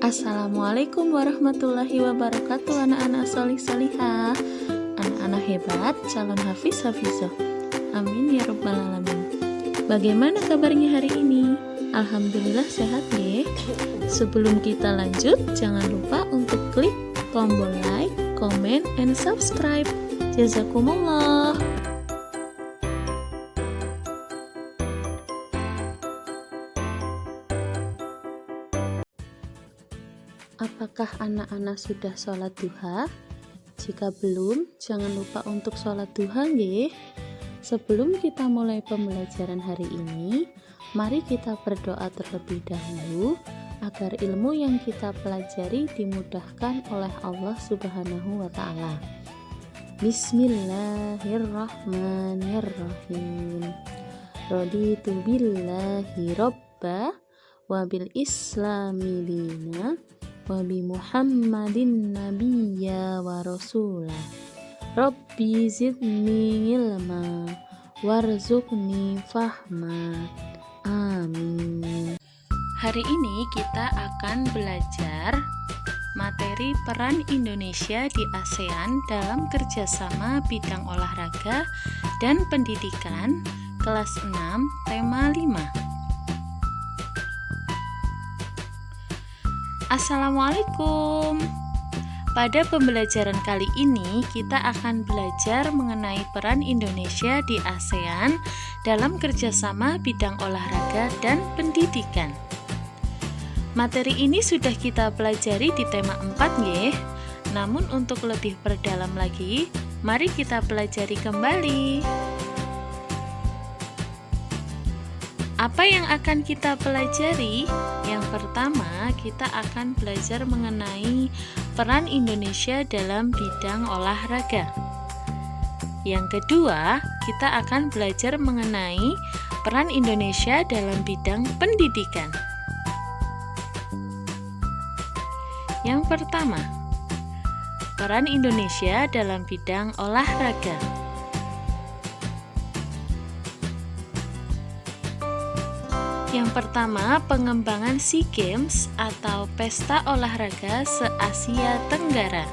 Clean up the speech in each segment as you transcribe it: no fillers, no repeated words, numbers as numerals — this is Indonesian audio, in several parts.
Assalamualaikum warahmatullahi wabarakatuh, anak-anak solih solihah, anak-anak hebat, calon hafiz hafizah. Amin ya rabbal alamin. Bagaimana kabarnya hari ini? Alhamdulillah sehat ya. Sebelum kita lanjut, jangan lupa untuk klik tombol like, comment, and subscribe. Jazakumullah. Apakah anak-anak sudah sholat duha? Jika belum, jangan lupa untuk sholat duha nggih. Sebelum kita mulai pembelajaran hari ini, mari kita berdoa terlebih dahulu agar ilmu yang kita pelajari dimudahkan oleh Allah Subhanahu wa Ta'ala. Bismillahirrahmanirrahim. Raditu billahi robba wa bil islami dina wa bi Muhammadin nabiyya wa rasulah. Rabbi zidni ilma warzuqni fahma. Amin. Hari ini kita akan belajar materi peran Indonesia di ASEAN dalam kerjasama bidang olahraga dan pendidikan kelas 6 tema 5. Assalamualaikum. Pada pembelajaran kali ini kita akan belajar mengenai peran Indonesia di ASEAN dalam kerjasama bidang olahraga dan pendidikan. Materi ini sudah kita pelajari di tema 4 nggih. Namun untuk lebih perdalam lagi, mari kita pelajari kembali. Apa yang akan kita pelajari? Yang pertama, kita akan belajar mengenai peran Indonesia dalam bidang olahraga. Yang kedua, kita akan belajar mengenai peran Indonesia dalam bidang pendidikan. Yang pertama, peran Indonesia dalam bidang olahraga. Yang pertama, pengembangan SEA Games atau Pesta Olahraga se-Asia Tenggara.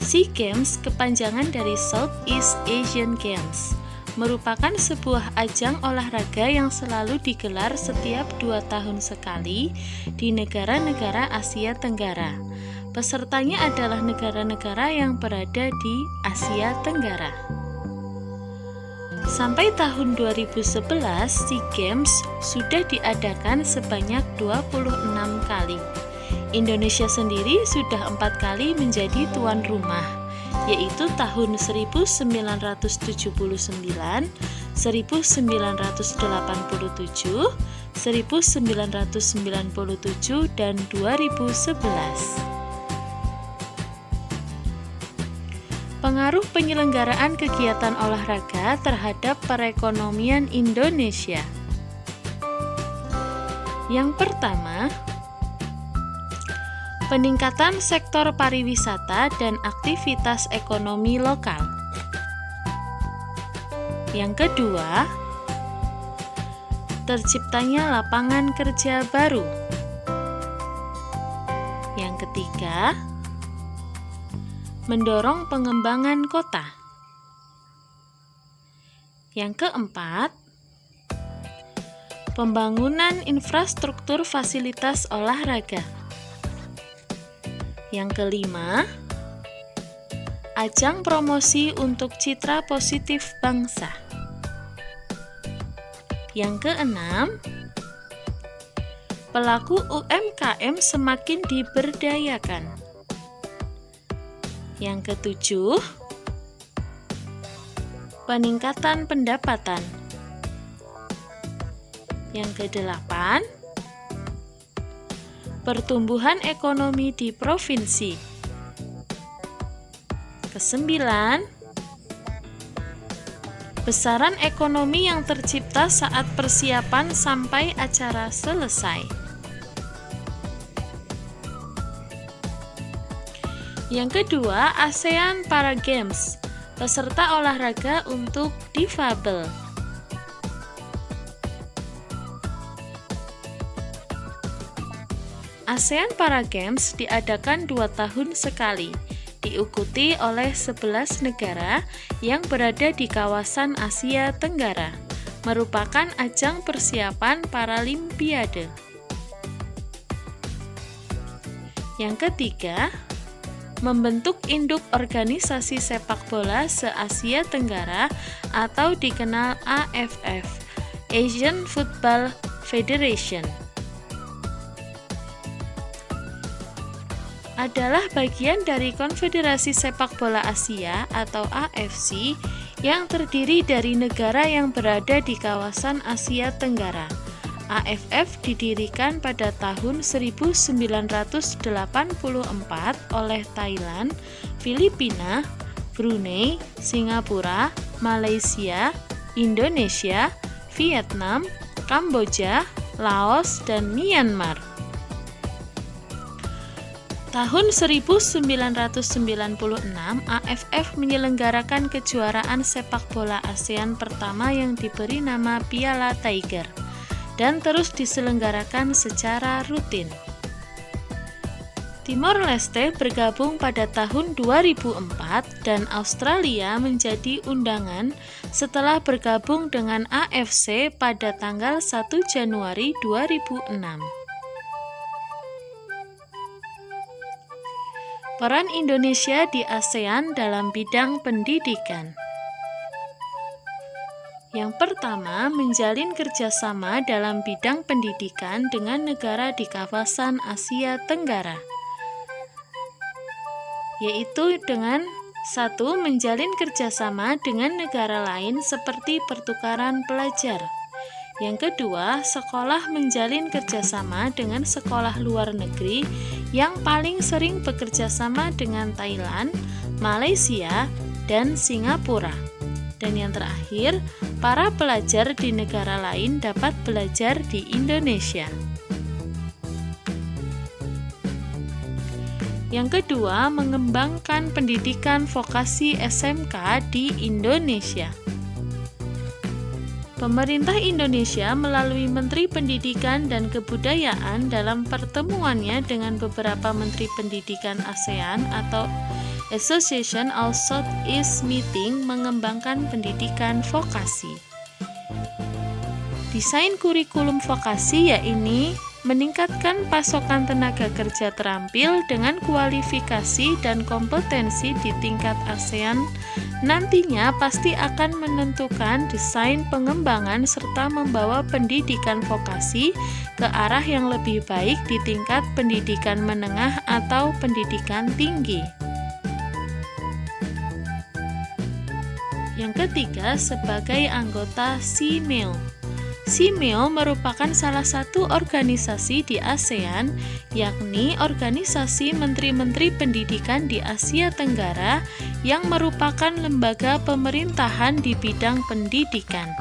SEA Games, kepanjangan dari Southeast Asian Games, merupakan sebuah ajang olahraga yang selalu digelar setiap 2 tahun sekali di negara-negara Asia Tenggara. Pesertanya adalah negara-negara yang berada di Asia Tenggara. Sampai tahun 2011, SEA Games sudah diadakan sebanyak 26 kali. Indonesia sendiri sudah 4 kali menjadi tuan rumah, yaitu tahun 1979, 1987, 1997, dan 2011. Pengaruh penyelenggaraan kegiatan olahraga terhadap perekonomian Indonesia. Yang pertama, peningkatan sektor pariwisata dan aktivitas ekonomi lokal. Yang kedua, terciptanya lapangan kerja baru. Yang ketiga, mendorong pengembangan kota. Yang keempat, pembangunan infrastruktur fasilitas olahraga. Yang kelima, ajang promosi untuk citra positif bangsa. Yang keenam, pelaku UMKM semakin diberdayakan. Yang ketujuh, peningkatan pendapatan. Yang kedelapan, pertumbuhan ekonomi di provinsi. Kesembilan, besaran ekonomi yang tercipta saat persiapan sampai acara selesai. Yang kedua, ASEAN Para Games, peserta olahraga untuk difabel. ASEAN Para Games diadakan 2 tahun sekali, diikuti oleh 11 negara yang berada di kawasan Asia Tenggara, merupakan ajang persiapan Paralimpiade. Yang ketiga, membentuk induk organisasi sepak bola se-Asia Tenggara atau dikenal AFF, Asian Football Federation. Adalah bagian dari Konfederasi Sepak Bola Asia atau AFC yang terdiri dari negara yang berada di kawasan Asia Tenggara. AFF didirikan pada tahun 1984 oleh Thailand, Filipina, Brunei, Singapura, Malaysia, Indonesia, Vietnam, Kamboja, Laos, dan Myanmar. Tahun 1996, AFF menyelenggarakan kejuaraan sepak bola ASEAN pertama yang diberi nama Piala Tiger dan terus diselenggarakan secara rutin. Timor Leste bergabung pada tahun 2004 dan Australia menjadi undangan setelah bergabung dengan AFC pada tanggal 1 Januari 2006. Peran Indonesia di ASEAN dalam bidang pendidikan. Yang pertama, menjalin kerjasama dalam bidang pendidikan dengan negara di kawasan Asia Tenggara, yaitu dengan 1. Menjalin kerjasama dengan negara lain seperti pertukaran pelajar. Yang kedua, sekolah menjalin kerjasama dengan sekolah luar negeri yang paling sering bekerja sama dengan Thailand, Malaysia, dan Singapura. Dan yang terakhir, para pelajar di negara lain dapat belajar di Indonesia. Yang kedua, mengembangkan pendidikan vokasi SMK di Indonesia. Pemerintah Indonesia melalui Menteri Pendidikan dan Kebudayaan dalam pertemuannya dengan beberapa Menteri Pendidikan ASEAN atau Association of Southeast Meeting mengembangkan pendidikan vokasi. Desain kurikulum vokasi yaitu meningkatkan pasokan tenaga kerja terampil dengan kualifikasi dan kompetensi di tingkat ASEAN nantinya pasti akan menentukan desain pengembangan serta membawa pendidikan vokasi ke arah yang lebih baik di tingkat pendidikan menengah atau pendidikan tinggi. Yang ketiga, sebagai anggota CIMEO. CIMEO merupakan salah satu organisasi di ASEAN, yakni Organisasi Menteri-Menteri Pendidikan di Asia Tenggara yang merupakan lembaga pemerintahan di bidang pendidikan.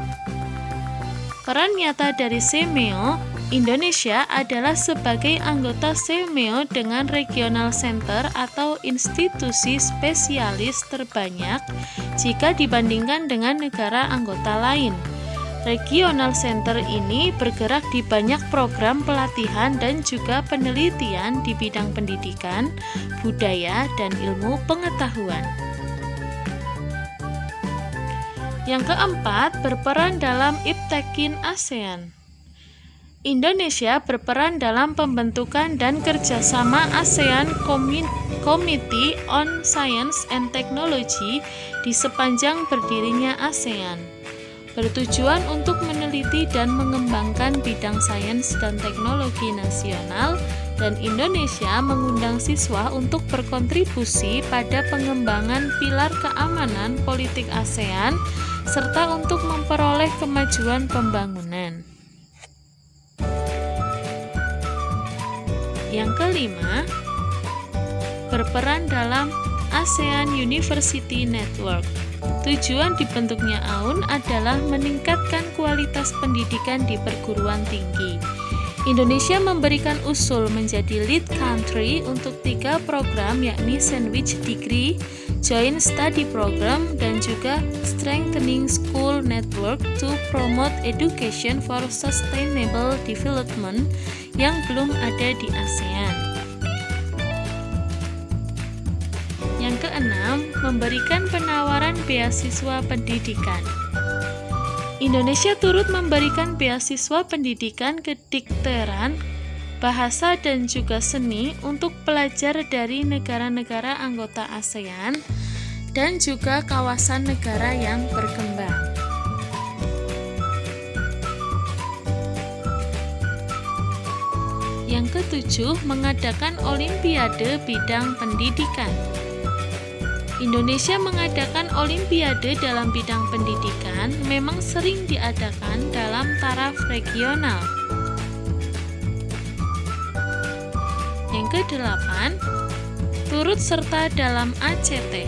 Peran nyata dari CIMEO, Indonesia adalah sebagai anggota CIMEO dengan regional center atau institusi spesialis terbanyak jika dibandingkan dengan negara anggota lain. Regional Center ini bergerak di banyak program pelatihan dan juga penelitian di bidang pendidikan, budaya, dan ilmu pengetahuan. Yang keempat, berperan dalam IPTEKIN ASEAN. Indonesia berperan dalam pembentukan dan kerjasama ASEAN Committee on Science and Technology di sepanjang berdirinya ASEAN. Bertujuan untuk meneliti dan mengembangkan bidang sains dan teknologi nasional, dan Indonesia mengundang siswa untuk berkontribusi pada pengembangan pilar keamanan politik ASEAN serta untuk memperoleh kemajuan pembangunan. Yang kelima, berperan dalam ASEAN University Network. Tujuan dibentuknya AUN adalah meningkatkan kualitas pendidikan di perguruan tinggi. Indonesia memberikan usul menjadi lead country untuk 3 program yakni Sandwich Degree, joint study program, dan juga strengthening school network to promote education for sustainable development yang belum ada di ASEAN. Yang keenam, memberikan penawaran beasiswa pendidikan. Indonesia turut memberikan beasiswa pendidikan kedokteran, bahasa, dan juga seni untuk pelajar dari negara-negara anggota ASEAN dan juga kawasan negara yang berkembang. Yang ketujuh, mengadakan olimpiade bidang pendidikan. Indonesia mengadakan olimpiade dalam bidang pendidikan memang sering diadakan dalam taraf regional. Yang kedelapan, turut serta dalam ACT.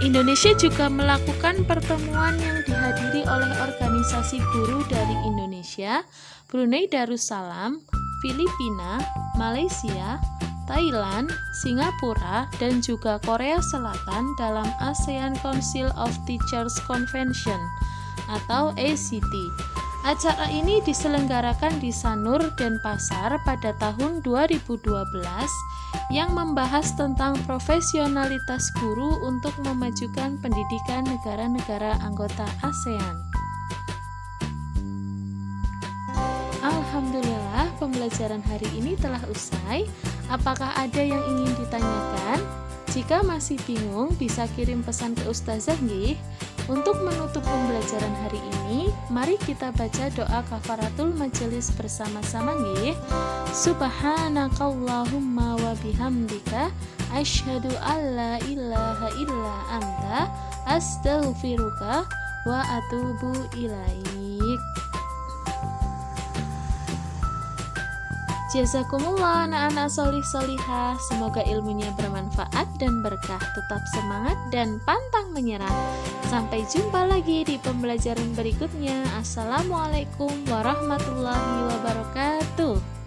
Indonesia juga melakukan pertemuan yang dihadiri oleh organisasi guru dari Indonesia, Brunei Darussalam, Filipina, Malaysia, Thailand, Singapura, dan juga Korea Selatan dalam ASEAN Council of Teachers Convention atau ACT. Acara ini diselenggarakan di Sanur, Denpasar pada tahun 2012 yang membahas tentang profesionalitas guru untuk memajukan pendidikan negara-negara anggota ASEAN. Alhamdulillah, pembelajaran hari ini telah usai. Apakah ada yang ingin ditanyakan? Jika masih bingung, bisa kirim pesan ke Ustazah nggih. Untuk menutup pembelajaran hari ini, mari kita baca doa kafaratul majelis bersama-sama nggih. Subhanakallahumma wa bihamdika asyhadu alla ilaha illa anta astaghfiruka wa atubu ilaik. Jazakumullah anak-anak solih-solihah, semoga ilmunya bermanfaat dan berkah. Tetap semangat dan pantang menyerah. Sampai jumpa lagi di pembelajaran berikutnya. Assalamualaikum warahmatullahi wabarakatuh.